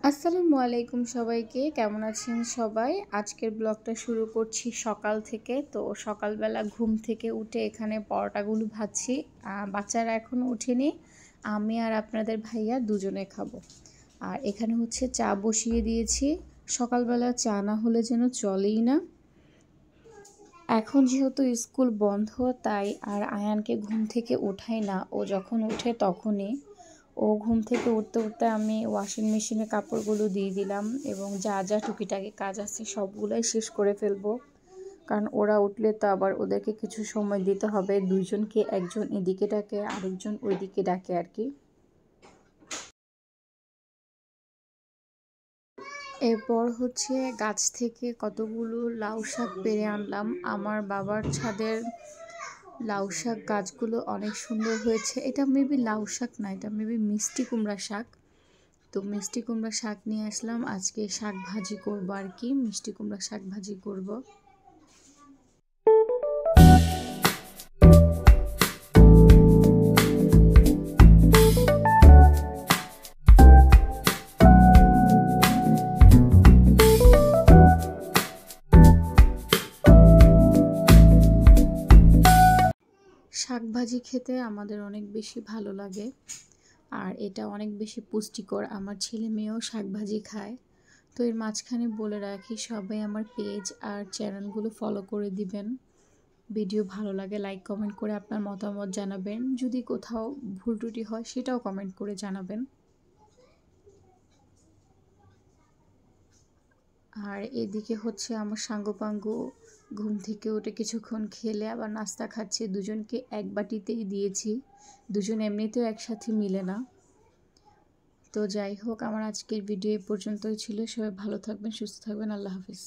আসসালামু আলাইকুম সবাইকে, কেমন আছেন সবাই? আজকের ব্লগটা শুরু করছি সকাল থেকে। তো সকালবেলা ঘুম থেকে উঠে এখানে পরোটাগুলো ভাজছি। বাচ্চারা এখনও ওঠেনি, আমি আর আপনাদের ভাইয়া দুজনে খাবো। আর এখানে হচ্ছে চা বসিয়ে দিয়েছি। সকালবেলা চা না হলে যেন চলেই না। এখন যেহেতু স্কুল বন্ধ, তাই আর আয়ানকে ঘুম থেকে ওঠাই না। ও যখন ওঠে তখনই ও ঘুম থেকে উঠতে উঠতে আমি ওয়াশিং মেশিনে কাপড়গুলো দিয়ে দিলাম এবং যা যা টুকিটাকি কাজ আছে সবগুলোই শেষ করে ফেলবো। কারণ ওরা উঠলে তো আবার ওদেরকে কিছু সময় দিতে হবে। দুইজনকে, একজন এদিকে ডাকে আরেকজন ওইদিকে ডাকে আর কি। এরপর হচ্ছে গাছ থেকে কতগুলো লাউ শাক পেড়ে আনলাম। আমার বাবার ছাদের লাউ শাক গাছগুলো অনেক সুন্দর হয়েছে। এটা মেবি লাউ শাক না, এটা মেবি মিষ্টি কুমড়া শাক। তো মিষ্টি কুমড়া শাক নিয়ে আসলাম, আজকে শাক ভাজি করবো আর কি, মিষ্টি কুমড়া শাক ভাজি করব। শাক ভাজি খেতে আমাদের অনেক বেশি ভালো লাগে, আর এটা অনেক বেশি পুষ্টিকর। আমার ছেলে মেয়েও শাক ভাজি খায়। তো এর মাঝখানে বলে রাখি, সবাই আমার পেজ আর চ্যানেলগুলো ফলো করে দিবেন। ভিডিও ভালো লাগে লাইক কমেন্ট করে আপনার মতামত জানাবেন। যদি কোথাও ভুল ত্রুটি হয় সেটাও কমেন্ট করে জানাবেন। আর এদিকে হচ্ছে আমার সাঙ্গপাঙ্গু ঘুম থেকে উঠে কিছুক্ষণ খেলে আবার নাস্তা খাচ্ছে। দুজনকে এক বাটিতেই দিয়েছি, দুজন এমনিতেও একসাথে মিলে না। তো যাই হোক, আমার আজকের ভিডিও এই পর্যন্তই ছিল। সবাই ভালো থাকবেন, সুস্থ থাকবেন। আল্লাহ হাফিজ।